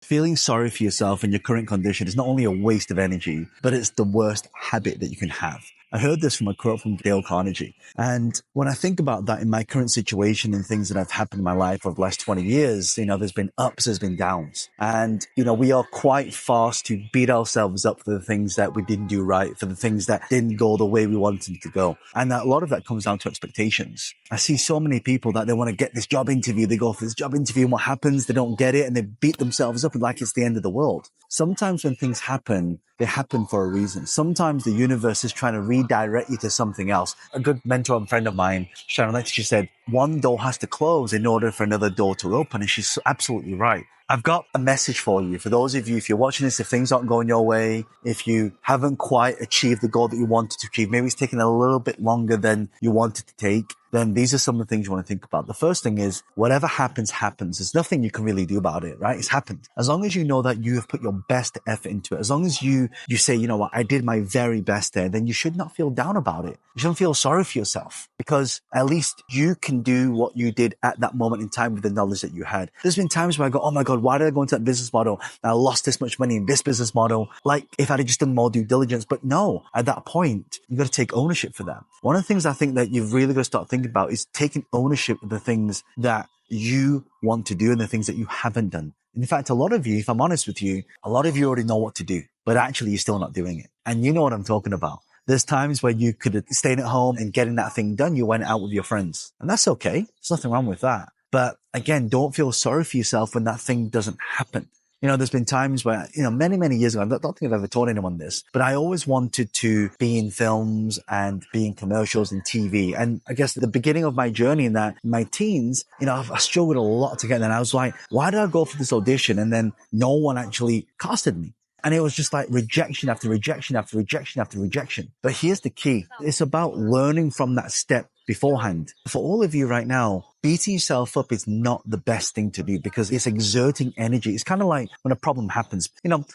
Feeling sorry for yourself in your current condition is not only a waste of energy, but it's the worst habit that you can have. I heard this from a quote from Dale Carnegie. And when I think about that in my current situation and things that have happened in my life over the last 20 years, there's been ups, there's been downs. And, we are quite fast to beat ourselves up for the things that we didn't do right, for the things that didn't go the way we wanted it to go. And a lot of that comes down to expectations. I see so many people that they want to get this job interview. They go for this job interview and what happens? They don't get it and they beat themselves up like it's the end of the world. Sometimes when things happen, they happen for a reason. Sometimes the universe is trying to redirect you to something else. A good mentor and friend of mine, Sharon Letty, she said, one door has to close in order for another door to open. And she's absolutely right. I've got a message for you. For those of you, if you're watching this, if things aren't going your way, if you haven't quite achieved the goal that you wanted to achieve, maybe it's taking a little bit longer than you wanted to take, then these are some of the things you want to think about. The first thing is, whatever happens, happens. There's nothing you can really do about it, right? It's happened. As long as you know that you have put your best effort into it, as long as you say, you know what, I did my very best there, then you should not feel down about it. You shouldn't feel sorry for yourself because at least you can do what you did at that moment in time with the knowledge that you had. There's been times where I go, oh my God, why did I go into that business model? I lost this much money in this business model. Like if I'd have just done more due diligence, but no, at that point, you got to take ownership for that. One of the things I think that you've really got to start thinking about is taking ownership of the things that you want to do and the things that you haven't done. In fact, a lot of you, if I'm honest with you, a lot of you already know what to do, but actually you're still not doing it. And you know what I'm talking about. There's times where you could have stayed at home and getting that thing done. You went out with your friends and that's okay. There's nothing wrong with that. But again, don't feel sorry for yourself when that thing doesn't happen. There's been times where, many, many years ago, I don't think I've ever told anyone this, but I always wanted to be in films and be in commercials and TV. And I guess at the beginning of my journey in my teens, I struggled a lot to get there. And I was like, why did I go for this audition? And then no one actually casted me. And it was just like rejection after rejection after rejection after rejection. But here's the key. It's about learning from that step beforehand. For all of you right now, beating yourself up is not the best thing to do because it's exerting energy. It's kind of like when a problem happens.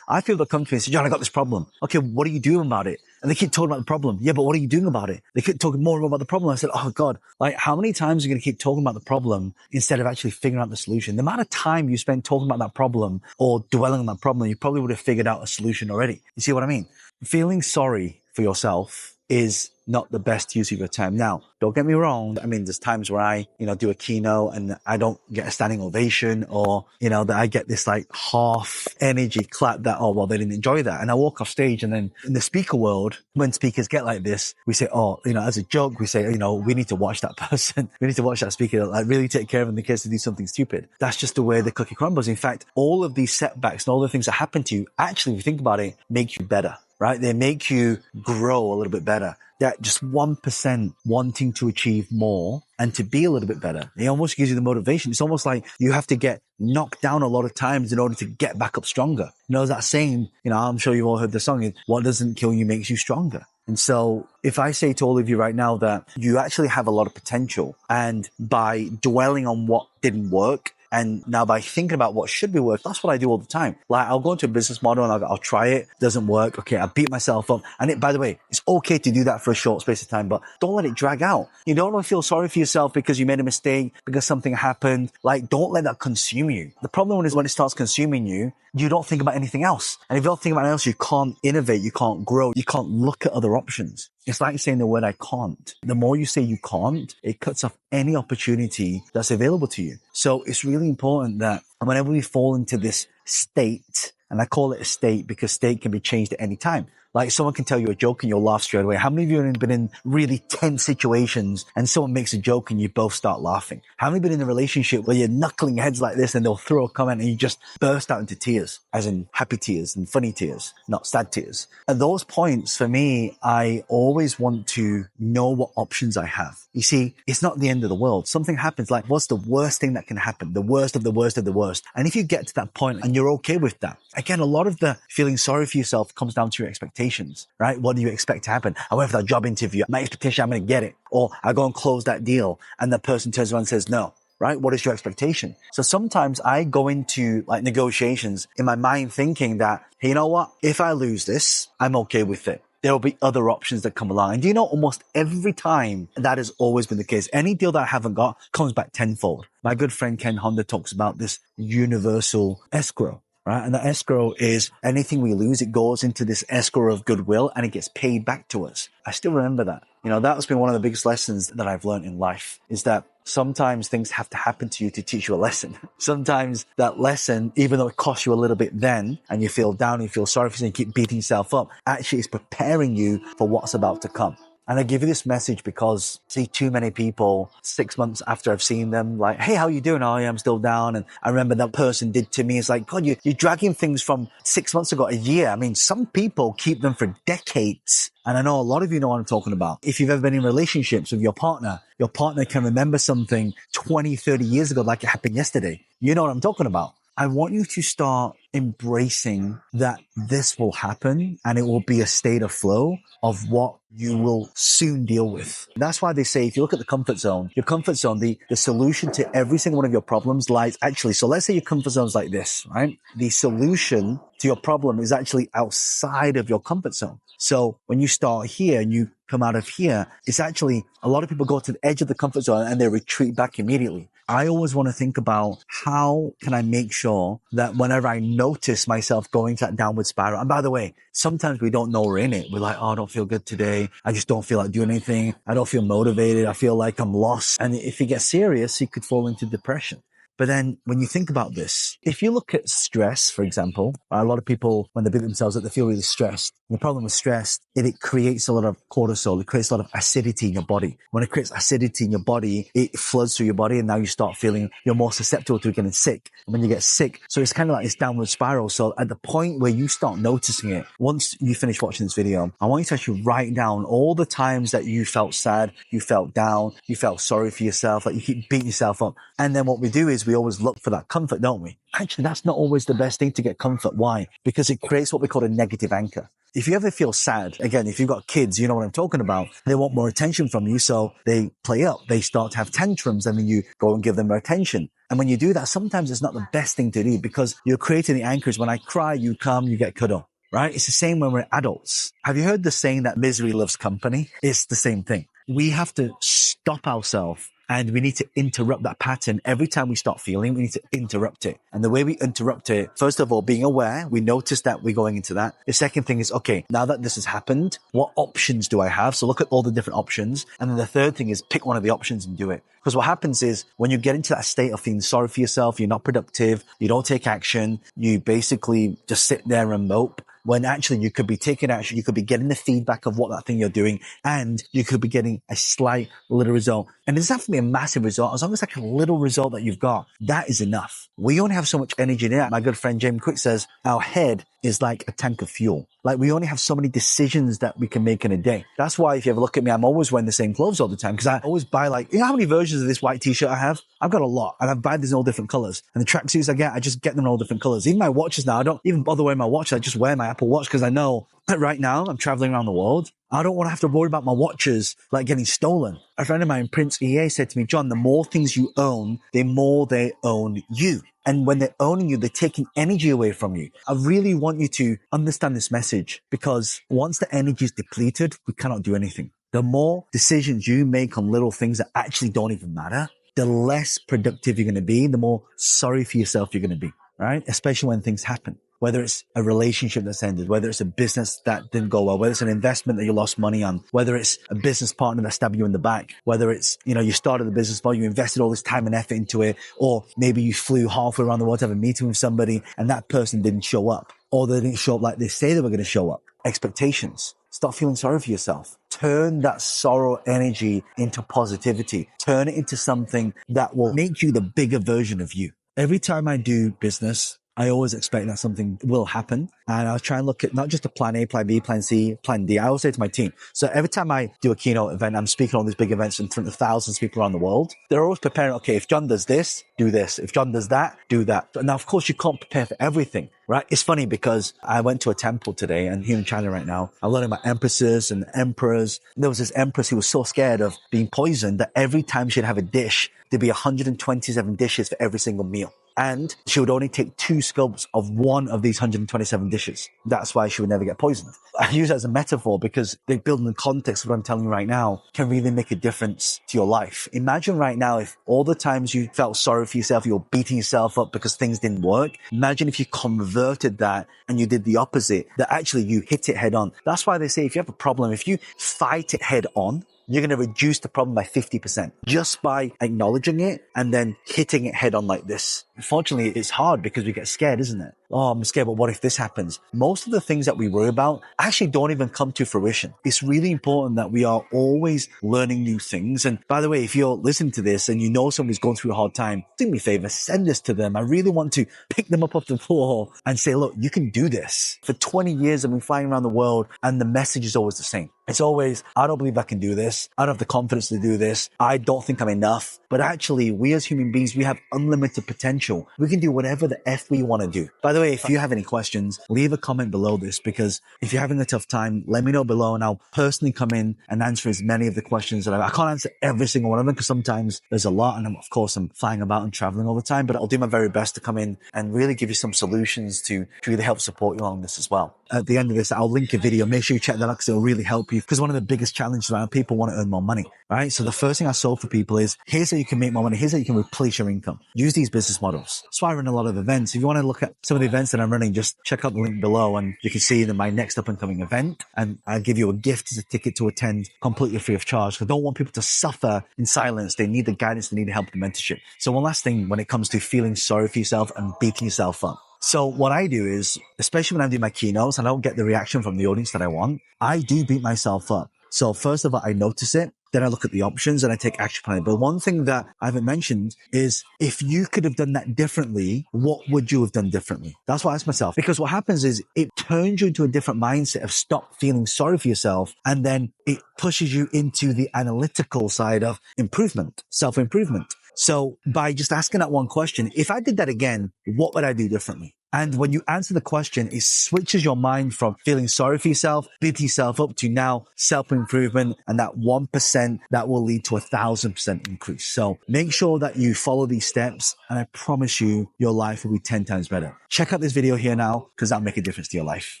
I feel the come to me and say, John, I got this problem. Okay, what are you doing about it? And they keep talking about the problem. Yeah, but what are you doing about it? They keep talking more and more about the problem. I said, oh God, like how many times are you going to keep talking about the problem instead of actually figuring out the solution? The amount of time you spend talking about that problem or dwelling on that problem, you probably would have figured out a solution already. You see what I mean? Feeling sorry for yourself is not the best use of your time. Now, don't get me wrong. I mean, there's times where I, do a keynote and I don't get a standing ovation or, that I get this like half energy clap that, oh, well, they didn't enjoy that. And I walk off stage and then in the speaker world, when speakers get like this, we say, oh, as a joke, we say, we need to watch that person. We need to watch that speaker, like really take care of them in case they do something stupid. That's just the way the cookie crumbles. In fact, all of these setbacks and all the things that happen to you, actually, if you think about it, make you better. Right? They make you grow a little bit better. That just 1% wanting to achieve more and to be a little bit better. It almost gives you the motivation. It's almost like you have to get knocked down a lot of times in order to get back up stronger. That saying, I'm sure you've all heard the song, what doesn't kill you makes you stronger. And so if I say to all of you right now that you actually have a lot of potential and by dwelling on what didn't work, and now by thinking about what should be work, that's what I do all the time. Like I'll go into a business model and I'll try it. Doesn't work. Okay. I beat myself up. And by the way, it's okay to do that for a short space of time, but don't let it drag out. You don't want to feel sorry for yourself because you made a mistake, because something happened. Like don't let that consume you. The problem is when it starts consuming you, you don't think about anything else. And if you don't think about anything else, you can't innovate. You can't grow. You can't look at other options. It's like saying the word I can't. The more you say you can't, it cuts off any opportunity that's available to you. So it's really important that whenever we fall into this state, and I call it a state because state can be changed at any time. Like someone can tell you a joke and you'll laugh straight away. How many of you have been in really tense situations and someone makes a joke and you both start laughing? How many have been in a relationship where you're knuckling heads like this and they'll throw a comment and you just burst out into tears, as in happy tears and funny tears, not sad tears? At those points, for me, I always want to know what options I have. You see, it's not the end of the world. Something happens, like what's the worst thing that can happen? The worst of the worst of the worst. And if you get to that point and you're okay with that, again, a lot of the feeling sorry for yourself comes down to your expectations, right? What do you expect to happen? I went for that job interview. My expectation, I'm going to get it. Or I go and close that deal and the person turns around and says no. Right? What is your expectation? So sometimes I go into like negotiations in my mind thinking that, hey, you know what? If I lose this, I'm okay with it. There will be other options that come along. And do you know, almost every time that has always been the case. Any deal that I haven't got comes back tenfold. My good friend Ken Honda talks about this universal escrow. right? And the escrow is anything we lose, it goes into this escrow of goodwill and it gets paid back to us. I still remember that. That's been one of the biggest lessons that I've learned in life, is that sometimes things have to happen to you to teach you a lesson. Sometimes that lesson, even though it costs you a little bit then, and you feel down, you feel sorry for yourself, you keep beating yourself up, actually is preparing you for what's about to come. And I give you this message because I see too many people 6 months after I've seen them, like, hey, how are you doing? Oh, yeah, I'm still down. And I remember that person did to me. It's like, God, you're dragging things from 6 months ago, a year. I mean, some people keep them for decades. And I know a lot of you know what I'm talking about. If you've ever been in relationships with your partner can remember something 20, 30 years ago like it happened yesterday. You know what I'm talking about. I want you to start embracing that this will happen and it will be a state of flow of what you will soon deal with. That's why they say, if you look at the comfort zone, your comfort zone, the solution to every single one of your problems lies actually. So let's say your comfort zone is like this, right? The solution to your problem is actually outside of your comfort zone. So when you start here and you come out of here, it's actually, a lot of people go to the edge of the comfort zone and they retreat back immediately. I always want to think about how can I make sure that whenever I notice myself going to that downward spiral, and by the way, sometimes we don't know we're in it. We're like, oh, I don't feel good today. I just don't feel like doing anything. I don't feel motivated. I feel like I'm lost. And if it gets serious, you could fall into depression. But then when you think about this, if you look at stress, for example, a lot of people, when they beat themselves up, they feel really stressed. And the problem with stress, it creates a lot of cortisol. It creates a lot of acidity in your body. When it creates acidity in your body, it floods through your body and now you start feeling you're more susceptible to getting sick. And when you get sick, so it's kind of like this downward spiral. So at the point where you start noticing it, once you finish watching this video, I want you to actually write down all the times that you felt sad, you felt down, you felt sorry for yourself, like you keep beating yourself up. And then what we do is we always look for that comfort, don't we? Actually, that's not always the best thing to get comfort. Why? Because it creates what we call a negative anchor. If you ever feel sad, again, if you've got kids, you know what I'm talking about. They want more attention from you, so they play up. They start to have tantrums, and then you go and give them more attention. And when you do that, sometimes it's not the best thing to do because you're creating the anchors. When I cry, you come, you get cuddled, right? It's the same when we're adults. Have you heard the saying that misery loves company? It's the same thing. We have to stop ourselves. And we need to interrupt that pattern. Every time we start feeling, we need to interrupt it. And the way we interrupt it, first of all, being aware, we notice that we're going into that. The second thing is, okay, now that this has happened, what options do I have? So look at all the different options. And then the third thing is pick one of the options and do it. Because what happens is when you get into that state of feeling sorry for yourself, you're not productive, you don't take action, you basically just sit there and mope. When actually you could be taking action, you could be getting the feedback of what that thing you're doing, and you could be getting a slight little result. And it doesn't have to be a massive result. As long as like a little result that you've got, that is enough. We only have so much energy in it. My good friend James Quick says, our head is like a tank of fuel. Like we only have so many decisions that we can make in a day. That's why if you ever look at me, I'm always wearing the same clothes all the time because I always buy like, you know how many versions of this white t-shirt I have? I've got a lot and I've buy these in all different colors. And the tracksuits I just get them in all different colors. Even my watches now, I don't even bother wearing my watch. I just wear my Apple Watch because I know that right now I'm traveling around the world. I don't want to have to worry about my watches like getting stolen. A friend of mine, Prince EA, said to me, John, the more things you own, the more they own you. And when they're owning you, they're taking energy away from you. I really want you to understand this message because once the energy is depleted, we cannot do anything. The more decisions you make on little things that actually don't even matter, the less productive you're going to be, the more sorry for yourself you're going to be, right? Especially when things happen. Whether it's a relationship that's ended, whether it's a business that didn't go well, whether it's an investment that you lost money on, whether it's a business partner that stabbed you in the back, whether it's, you started a business, but you invested all this time and effort into it, or maybe you flew halfway around the world to have a meeting with somebody and that person didn't show up, or they didn't show up like they say they were going to show up. Expectations. Stop feeling sorry for yourself. Turn that sorrow energy into positivity. Turn it into something that will make you the bigger version of you. Every time I do business, I always expect that something will happen. And I'll try and look at not just a plan A, plan B, plan C, plan D. I always say to my team. So every time I do a keynote event, I'm speaking on these big events in front of thousands of people around the world. They're always preparing, okay, if John does this, do this. If John does that, do that. Now, of course, you can't prepare for everything, right? It's funny because I went to a temple today and here in China right now, I'm learning about empresses and emperors. There was this empress who was so scared of being poisoned that every time she'd have a dish, there'd be 127 dishes for every single meal. And she would only take 2 scopes of one of these 127 dishes. That's why she would never get poisoned. I use it as a metaphor because they build in the context of what I'm telling you right now can really make a difference to your life. Imagine right now if all the times you felt sorry for yourself, you were beating yourself up because things didn't work. Imagine if you converted that and you did the opposite, that actually you hit it head on. That's why they say if you have a problem, if you fight it head on, you're going to reduce the problem by 50% just by acknowledging it and then hitting it head on like this. Unfortunately, it's hard because we get scared, isn't it? Oh, I'm scared, but what if this happens? Most of the things that we worry about actually don't even come to fruition. It's really important that we are always learning new things. And by the way, if you're listening to this and you know somebody's going through a hard time, do me a favor, send this to them. I really want to pick them up off the floor and say, look, you can do this. For 20 years, I've been flying around the world and the message is always the same. It's always, I don't believe I can do this. I don't have the confidence to do this. I don't think I'm enough. But actually, we as human beings, we have unlimited potential. We can do whatever the F we want to do. By the way, if you have any questions, leave a comment below this, because if you're having a tough time, let me know below and I'll personally come in and answer as many of the questions that I can't answer every single one of them because sometimes there's a lot and of course I'm flying about and traveling all the time, but I'll do my very best to come in and really give you some solutions to really help support you along this as well. At the end of this, I'll link a video. Make sure you check that out because it'll really help you, because one of the biggest challenges around people want to earn more money, right? So the first thing I solve for people is here's how you can make more money. Here's how you can replace your income. Use these business models. That's why I run a lot of events. If you want to look at some of the events that I'm running, just check out the link below and you can see my next up and coming event. And I'll give you a gift as a ticket to attend completely free of charge. I don't want people to suffer in silence. They need the guidance. They need the help, the mentorship. So one last thing when it comes to feeling sorry for yourself and beating yourself up. So what I do is, especially when I'm doing my keynotes and I don't get the reaction from the audience that I want, I do beat myself up. So first of all, I notice it. Then I look at the options and I take action plan. But one thing that I haven't mentioned is if you could have done that differently, what would you have done differently? That's what I ask myself. Because what happens is it turns you into a different mindset of stop feeling sorry for yourself. And then it pushes you into the analytical side of improvement, self-improvement. So by just asking that one question, if I did that again, what would I do differently? And when you answer the question, it switches your mind from feeling sorry for yourself, beating yourself up, to now self-improvement, and that 1% that will lead to 1,000% increase. So make sure that you follow these steps, and I promise you, your life will be 10 times better. Check out this video here now, because that'll make a difference to your life.